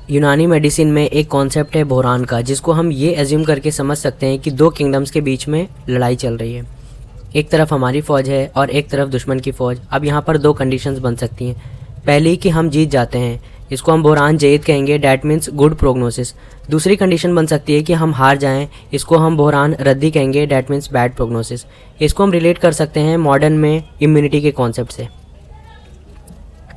यूनानी मेडिसिन में एक कॉन्सेप्ट है बुहरान का, जिसको हम ये एज्यूम करके समझ सकते हैं कि दो किंगडम्स के बीच में लड़ाई चल रही है। एक तरफ हमारी फ़ौज है और एक तरफ दुश्मन की फ़ौज। अब यहाँ पर दो कंडीशंस बन सकती हैं। पहली कि हम जीत जाते हैं, इसको हम बुहरान जयीद कहेंगे, डैट मीन्स गुड प्रोग्नोसिस। दूसरी कंडीशन बन सकती है कि हम हार जाएं, इसको हम बुहरान रद्दी कहेंगे, डैट मीन्स बैड प्रोग्नोसिस। इसको हम रिलेट कर सकते हैं मॉडर्न में इम्यूनिटी के कॉन्सेप्ट से।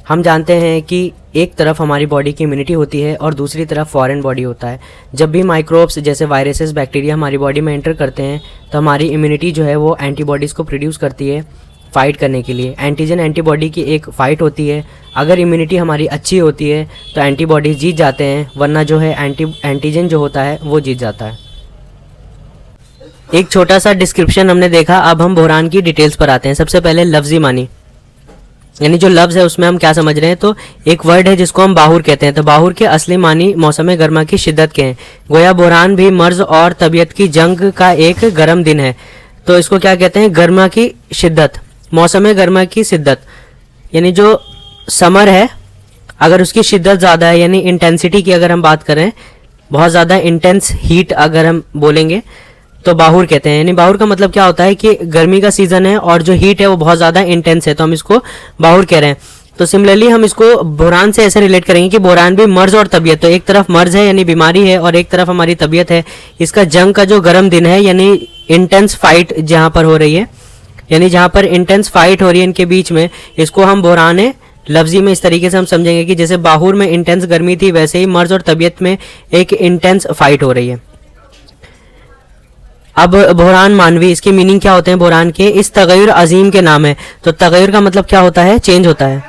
हम जानते हैं कि एक तरफ हमारी बॉडी की इम्यूनिटी होती है और दूसरी तरफ फॉरेन बॉडी होता है। जब भी माइक्रोब्स जैसे वायरसेस, बैक्टीरिया हमारी बॉडी में एंटर करते हैं तो हमारी इम्यूनिटी जो है वो एंटीबॉडीज़ को प्रोड्यूस करती है फाइट करने के लिए। एंटीजन एंटीबॉडी की एक फ़ाइट होती है। अगर इम्यूनिटी हमारी अच्छी होती है तो एंटीबॉडीज़ जीत जाते हैं, वरना जो है एंटीजन जो होता है वो जीत जाता है। एक छोटा सा डिस्क्रिप्शन हमने देखा, अब हम बुहरान की डिटेल्स पर आते हैं। सबसे पहले लफ्ज़ी मानी, यानी जो लफ्ज़ है उसमें हम क्या समझ रहे हैं। तो एक वर्ड है जिसको हम बाहुर कहते हैं। तो बाहुर के असली मानी मौसम गर्मा की शिद्दत के हैं। गोया बुहरान भी मर्ज और तबीयत की जंग का एक गर्म दिन है। तो इसको क्या कहते हैं, गर्मा की शिद्दत, मौसम गर्मा की शिद्दत, यानी जो समर है अगर उसकी शिद्दत ज़्यादा है, यानी इंटेंसिटी की अगर हम बात करें, बहुत ज़्यादा इंटेंस हीट अगर हम बोलेंगे तो बाहुर कहते हैं। यानी बाहुर का मतलब क्या होता है कि गर्मी का सीज़न है और जो हीट है वो बहुत ज़्यादा इंटेंस है, तो हम इसको बाहुर कह रहे हैं। तो सिमिलरली हम इसको बुहरान से ऐसे रिलेट करेंगे कि बुहरान भी मर्ज और तबीयत, तो एक तरफ मर्ज है यानी बीमारी है और एक तरफ हमारी तबीयत है। इसका जंग का जो गर्म दिन है, यानी इंटेंस फाइट जहाँ पर हो रही है, यानी जहाँ पर इंटेंस फाइट हो रही है इनके बीच में, इसको हम बुहरान है लफ्जी में इस तरीके से हम समझेंगे कि जैसे बाहुर में इंटेंस गर्मी थी, वैसे ही मर्ज और तबीयत में एक इंटेंस फाइट हो रही है। अब बुहरान मानवी, इसके मीनिंग क्या होते हैं बुहरान के, इस तगैर अजीम के नाम है। तो तगैर का मतलब क्या होता है, चेंज होता है।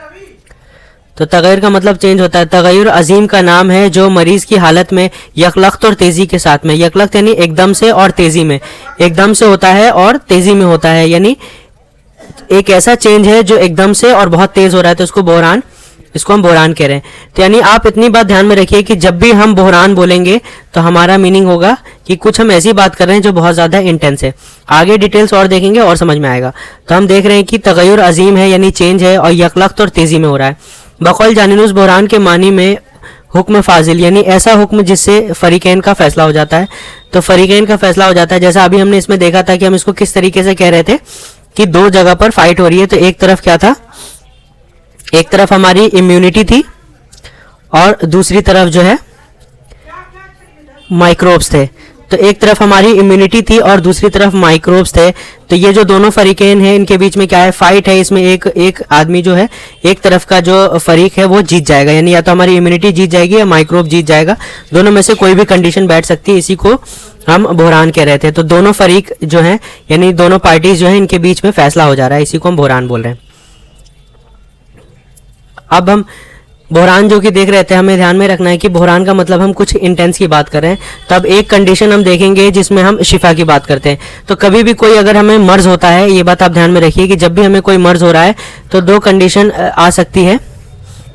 तो तगैर का मतलब चेंज होता है। तगैर अजीम का नाम है जो मरीज की हालत में यकलख्त और तेजी के साथ में, यकलख्त यानी एकदम से और तेजी में, एकदम से होता है और तेजी में होता है, यानी एक ऐसा चेंज है जो एकदम से और बहुत तेज हो रहा है, तो इसको हम बुहरान कह रहे हैं। तो यानी आप इतनी बात ध्यान में रखिए कि जब भी हम बुहरान बोलेंगे तो हमारा मीनिंग होगा कि कुछ हम ऐसी बात कर रहे हैं जो बहुत ज़्यादा इंटेंस है। आगे डिटेल्स और देखेंगे और समझ में आएगा। तो हम देख रहे हैं कि तगैर अजीम है यानी चेंज है और यकलख्त और तेज़ी में हो रहा है। बकौल जानिनुस बुहरान के मानी में हुक्म फाजिल, यानी ऐसा हुक्म जिससे फरीकैन का फैसला हो जाता है। तो फरीकैन का फैसला हो जाता है, जैसा अभी हमने इसमें देखा था कि हम इसको किस तरीके से कह रहे थे कि दो जगह पर फाइट हो रही है। तो एक तरफ क्या था, एक तरफ हमारी इम्यूनिटी थी और दूसरी तरफ जो है माइक्रोब्स थे। तो एक तरफ हमारी इम्यूनिटी थी और दूसरी तरफ माइक्रोब्स थे। तो ये जो दोनों फरीकेन हैं इनके बीच में क्या है, फाइट है। इसमें एक आदमी जो है, एक तरफ का जो फरीक है वो जीत जाएगा, यानी या तो हमारी इम्यूनिटी जीत जाएगी या माइक्रोब जीत जाएगा। दोनों में से कोई भी कंडीशन बैठ सकती है। इसी को हम बुहरान कह रहे थे। तो दोनों फरीक जो हैं, यानी दोनों पार्टीज जो हैं, इनके बीच में फैसला हो जा रहा है, इसी को हम बुहरान बोल रहे हैं। अब हम बुहरान जो कि देख रहे थे, हमें ध्यान में रखना है कि बुहरान का मतलब हम कुछ इंटेंस की बात कर रहे हैं। तो अब एक कंडीशन हम देखेंगे जिसमें हम शिफा की बात करते हैं। तो कभी भी कोई अगर हमें मर्ज होता है, ये बात आप ध्यान में रखिए कि जब भी हमें कोई मर्ज हो रहा है तो दो कंडीशन आ सकती है।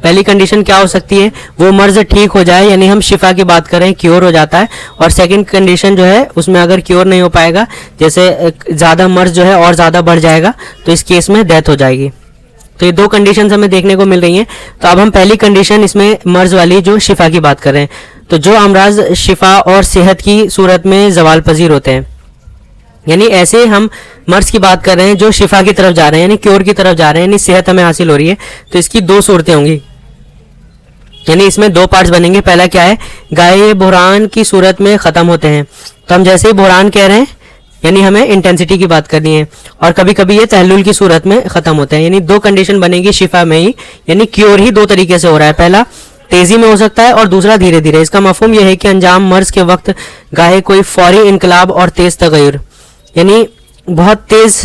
पहली कंडीशन क्या हो सकती है, वो मर्ज ठीक हो जाए, यानी हम शिफा की बात करें, क्योर हो जाता है। और सेकंड कंडीशन जो है उसमें अगर क्योर नहीं हो पाएगा, जैसे ज़्यादा मर्ज जो है और ज़्यादा बढ़ जाएगा, तो इस केस में डेथ हो जाएगी। तो ये दो कंडीशंस हमें देखने को मिल रही हैं। तो अब हम पहली कंडीशन इसमें मर्ज वाली जो शिफा की बात कर रहे हैं। तो जो अमराज शिफा और सेहत की सूरत में जवाल पजीर होते हैं, यानी ऐसे हम मर्ज की बात कर रहे हैं जो शिफा की तरफ जा रहे हैं, यानी क्योर की तरफ जा रहे हैं, यानी सेहत हमें हासिल हो रही है। तो इसकी दो सूरतें होंगी, यानी इसमें दो पार्ट्स बनेंगे। पहला क्या है, गाये बुहरान की सूरत में ख़त्म होते हैं। तो हम जैसे ही बुहरान कह रहे हैं यानी हमें इंटेंसिटी की बात करनी है, और कभी कभी ये तहल्लुल की सूरत में ख़त्म होते हैं। यानी दो कंडीशन बनेगी शिफा में ही, यानी क्योर ही दो तरीके से हो रहा है। पहला तेज़ी में हो सकता है और दूसरा धीरे धीरे। इसका मफहूम यह है कि अंजाम मर्ज के वक्त गाहे कोई फौरी इनकलाब और तेज़ तगैर, यानी बहुत तेज़,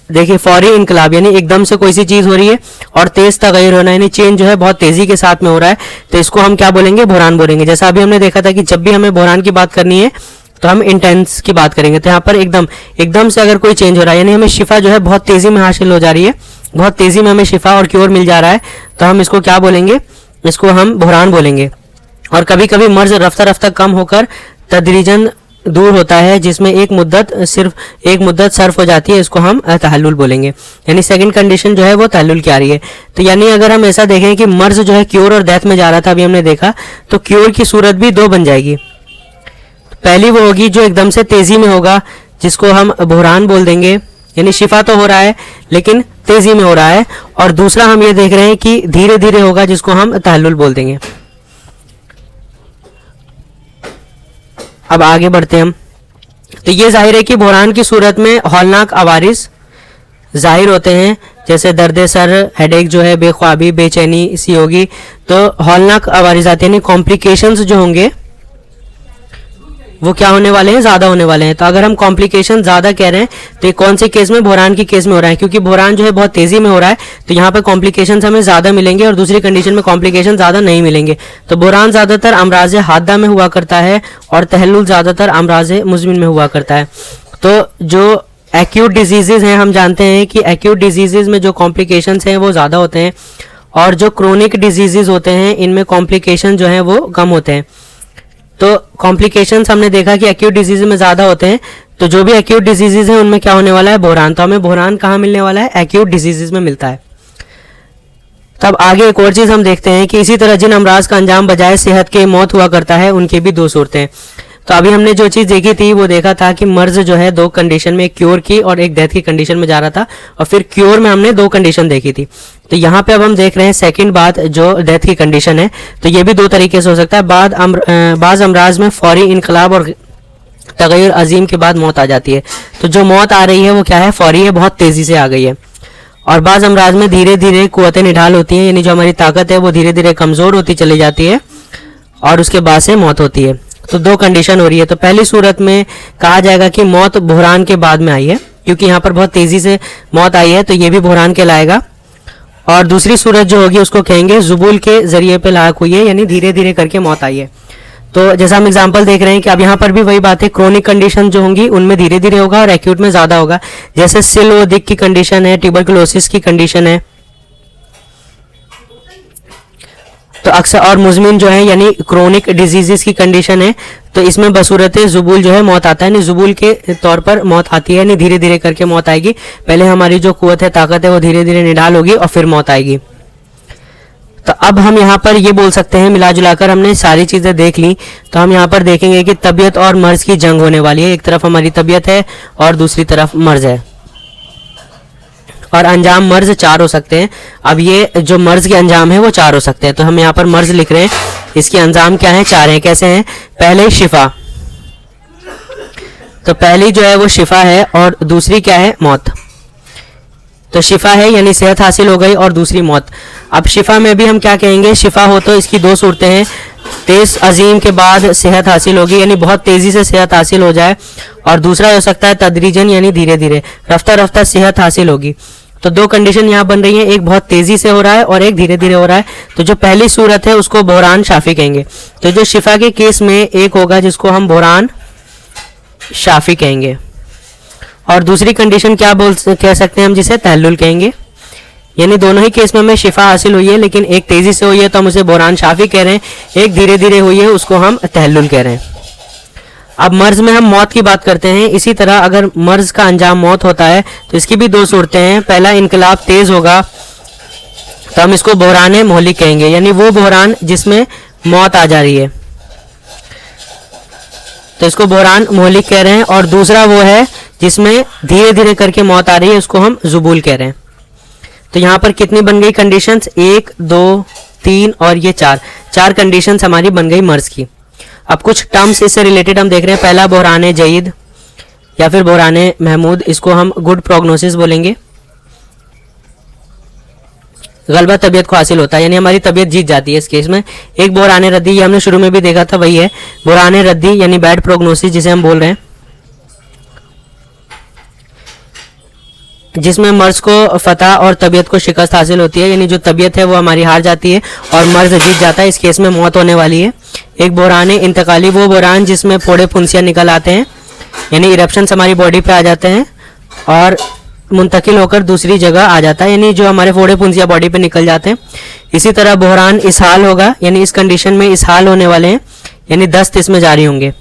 देखिए फौरी इनकलाब यानी एकदम से कोई सी चीज़ हो रही है, और तेज़ तगैर होना यानी चेंज जो है बहुत तेज़ी के साथ में हो रहा है। तो इसको हम क्या बोलेंगे, बुहरान बोलेंगे। जैसा अभी हमने देखा था कि जब भी हमें बुहरान की बात करनी है तो हम इंटेंस की बात करेंगे। तो यहाँ पर एकदम से अगर कोई चेंज हो रहा है, यानी हमें शिफा जो है बहुत तेज़ी में हासिल हो जा रही है, बहुत तेज़ी में हमें शिफा और क्योर मिल जा रहा है, तो हम इसको क्या बोलेंगे, इसको हम बुहरान बोलेंगे। और कभी कभी मर्ज रफ्ता रफ्ता कम होकर तदरीजन दूर होता है, जिसमें सिर्फ एक मुद्दत सर्फ हो जाती है, इसको हम तहल्लुल बोलेंगे। यानी सेकंड कंडीशन जो है वो तहल्लुल की आ रही है। तो यानी अगर हम ऐसा देखें कि मर्ज जो है क्योर और डेथ में जा रहा था, अभी हमने देखा, तो क्योर की सूरत भी दो बन जाएगी। पहली वो होगी जो एकदम से तेजी में होगा, जिसको हम बहरान बोल देंगे, यानी शिफा तो हो रहा है लेकिन तेजी में हो रहा है। और दूसरा हम ये देख रहे हैं कि धीरे धीरे होगा, जिसको हम तहल्लुल बोल देंगे। अब आगे बढ़ते हैं हम। तो ये जाहिर है कि बहरान की सूरत में हौलनाक आवारिस जाहिर होते हैं, जैसे दर्द सर, हेडेक जो है, बेख्वाबी, बेचैनी सी होगी। तो हौलनाक आवारिस आते हैं, कॉम्प्लिकेशंस जो होंगे वो क्या होने वाले हैं, ज़्यादा होने वाले हैं। तो अगर हम कॉम्प्लिकेशन ज़्यादा कह रहे हैं तो ये कौन से केस में, बहरान की केस में हो रहा है, क्योंकि बहरान जो है बहुत तेज़ी में हो रहा है, तो यहाँ पर कॉम्प्लिकेशन हमें ज़्यादा मिलेंगे और दूसरी कंडीशन में कॉम्प्लिकेशन ज़्यादा नहीं मिलेंगे। तो बहरान ज़्यादातर अमराज हादा में हुआ करता है और तहल्लुल ज़्यादातर अमराज मुज़मिन में हुआ करता है। तो जो एक्यूट डिजीज़ हैं, हम जानते हैं कि एक्यूट डिजीज़ में जो कॉम्प्लिकेशंस हैं वो ज़्यादा होते हैं, और जो क्रोनिक डिजीज़ होते हैं इनमें कॉम्प्लिकेशन जो है वो कम होते हैं। तो कॉम्प्लिकेशंस हमने देखा कि एक्यूट डिजीज में ज़्यादा होते हैं। तो जो भी एक्यूट डिजीजेज हैं उनमें क्या होने वाला है, बहरान। तो हमें बहरान कहाँ मिलने वाला है, एक्यूट डिजीजेज में मिलता है। तब आगे एक और चीज़ हम देखते हैं कि इसी तरह जिन अमराज का अंजाम बजाय सेहत के मौत हुआ करता है, उनके भी दो सूरतें हैं। तो अभी हमने जो चीज़ देखी थी वो देखा था कि मर्ज जो है दो कंडीशन में, एक क्योर की और एक डेथ की कंडीशन में जा रहा था, और फिर क्योर में हमने दो कंडीशन देखी थी। तो यहाँ पे अब हम देख रहे हैं सेकंड बात जो डेथ की कंडीशन है। तो ये भी दो तरीके से हो सकता है। बाज़ अमराज में फौरी इनकलाब और तगैर अजीम के बाद मौत आ जाती है। तो जो मौत आ रही है वो क्या है, फौरी है, बहुत तेज़ी से आ गई है। और बाज़ अमराज में धीरे धीरे कुव्वत निढाल होती है, यानी जो हमारी ताकत है वो धीरे धीरे कमज़ोर होती चली जाती है और उसके बाद से मौत होती है। तो दो कंडीशन हो रही है। तो पहली सूरत में कहा जाएगा कि मौत बहरान के बाद में आई है, क्योंकि यहाँ पर बहुत तेज़ी से मौत आई है, तो ये भी बहरान कहलाएगा। और दूसरी सूरत जो होगी उसको कहेंगे जुबूल के ज़रिए पे लाक हुई है, यानी धीरे धीरे करके मौत आई है। तो जैसा हम एग्जांपल देख रहे हैं कि अब यहाँ पर भी वही बात है, क्रोनिक कंडीशन जो होंगी उनमें धीरे धीरे होगा और एक्यूट में ज़्यादा होगा। जैसे सिल व दिक की कंडीशन है, ट्यूबरकुलोसिस की कंडीशन है। तो अक्सर और मुज़मिन जो है यानी क्रोनिक डिजीज़ की कंडीशन है, तो इसमें बसूरत जुबूल जो है मौत आता है, यानी जुबूल के तौर पर मौत आती है, यानी धीरे धीरे करके मौत आएगी। पहले हमारी जो कुव्वत है, ताकत है, वो धीरे धीरे निडाल होगी और फिर मौत आएगी। तो अब हम यहाँ पर ये बोल सकते हैं, मिला जुलाकर हमने सारी चीज़ें देख ली, तो हम यहाँ पर देखेंगे कि तबीयत और मर्ज की जंग होने वाली है। एक तरफ हमारी तबीयत है और दूसरी तरफ मर्ज है, और अंजाम मर्ज चार हो सकते हैं। अब ये जो मर्ज के अंजाम है वो चार हो सकते हैं। तो हम यहाँ पर मर्ज लिख रहे हैं, इसके अंजाम क्या है, चार हैं। कैसे हैं, पहले शिफा, तो पहली जो है वो शिफा है और दूसरी क्या है, मौत। तो शिफा है यानी सेहत हासिल हो गई, और दूसरी मौत। अब शिफा में भी हम क्या कहेंगे, शिफा हो तो इसकी दो सूरतें हैं, तेज अजीम के बाद सेहत हासिल होगी, यानी बहुत तेज़ी से सेहत हासिल हो जाए, और दूसरा हो सकता है तदरीजन, यानी धीरे धीरे रफ्ता रफ्ता सेहत हासिल होगी। तो दो कंडीशन यहाँ बन रही है, एक बहुत तेज़ी से हो रहा है और एक धीरे धीरे हो रहा है। तो जो पहली सूरत है उसको बहरान शाफी कहेंगे। तो जो शिफा के केस में एक होगा जिसको हम बहरान शाफी कहेंगे, और दूसरी कंडीशन क्या कह सकते हैं हम, जिसे तहल्लुल कहेंगे। यानी दोनों ही केस में हमें शिफा हासिल हुई है, लेकिन एक तेज़ी से हुई है तो हम उसे बहरान शाफी कह रहे हैं, एक धीरे धीरे हुई है उसको हम तहल्लुल कह रहे हैं। अब मर्ज में हम मौत की बात करते हैं। इसी तरह अगर मर्ज का अंजाम मौत होता है तो इसकी भी दो सूरतें हैं। पहला इनकलाब तेज़ होगा तो हम इसको बहरान मोहलिक कहेंगे, यानी वो बहरान जिसमें मौत आ जा रही है, तो इसको बहरान मोहलिक कह रहे हैं। और दूसरा वो है जिसमें धीरे धीरे करके मौत आ रही है, उसको हम जुबूल कह रहे हैं। तो यहाँ पर कितनी बन गई कंडीशंस, 1 2 3 और ये चार कंडीशंस हमारी बन गई मर्ज की। अब कुछ टर्म्स इससे रिलेटेड हम देख रहे हैं। पहला बहरान जयीद या फिर बहरान महमूद, इसको हम गुड प्रोग्नोसिस बोलेंगे। गलबा तबीयत को हासिल होता है, यानी हमारी तबीयत जीत जाती है इस केस में। एक बहरान रद्दी, ये हमने शुरू में भी देखा था, वही है बहरान रद्दी, यानी बैड प्रोग्नोसिस जिसे हम बोल रहे हैं, जिसमें मर्ज को फतह और तबीयत को शिकस्त हासिल होती है, यानी जो तबीयत है वो हमारी हार जाती है और मर्ज जीत जाता है। इस केस में मौत होने वाली है। एक बहरान इंतकाली, वो बहरान जिसमें फोड़े फुंसियाँ निकल आते हैं, यानी इरप्शंस हमारी बॉडी पे आ जाते हैं और मुंतकिल होकर दूसरी जगह आ जाता है, यानी जो हमारे फोड़े फुंसियाँ बॉडी पे निकल जाते हैं। इसी तरह बहरान इसहाल होगा, यानी इस कंडीशन में इसहाल होने वाले हैं, यानी दस्त इसमें जारी होंगे।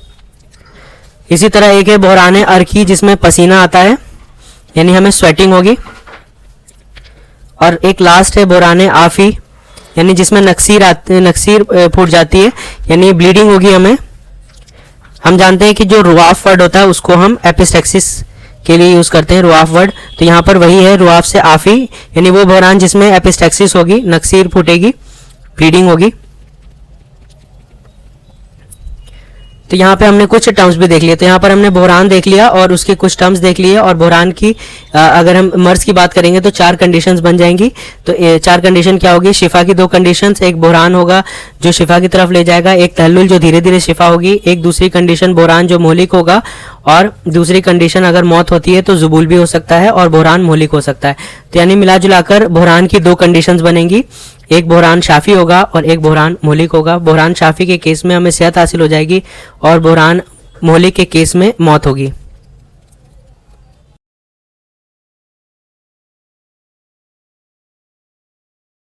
इसी तरह एक है बहरान अर्की जिसमें पसीना आता है यानी हमें स्वेटिंग होगी। और एक लास्ट है बहरान आफी यानी जिसमें नक्सीर फूट जाती है यानी ब्लीडिंग होगी हमें। हम जानते हैं कि जो रुआफ वर्ड होता है उसको हम एपिस्टेक्सिस के लिए यूज़ करते हैं, रुआफ वर्ड। तो यहाँ पर वही है, रुआफ से आफी यानी वो बहरान जिसमें एपिस्टेक्सिस होगी, नक्सीर फूटेगी, ब्लीडिंग होगी। तो यहाँ पे हमने कुछ टर्म्स भी देख लिए। तो यहाँ पर हमने बहरान देख लिया और उसके कुछ टर्म्स देख लिए। और बहरान की अगर हम मर्ज की बात करेंगे तो 4 कंडीशंस बन जाएंगी। तो 4 कंडीशन क्या होगी? शिफा की 2 कंडीशंस, एक बहरान होगा जो शिफा की तरफ ले जाएगा, एक तहल्लुल जो धीरे धीरे शिफा होगी, एक दूसरी कंडीशन बहरान जो मोहलिक होगा, और दूसरी कंडीशन अगर मौत होती है तो जुबूल भी हो सकता है और बहरान मोहलिक हो सकता है। तो यानी मिला जुलाकर बहरान की 2 कंडीशंस बनेंगी, एक बहरान शाफी होगा और एक बहरान मोहलिक होगा। बहरान शाफी के केस में हमें सेहत हासिल हो जाएगी और बहरान मोहलिक के केस में मौत होगी।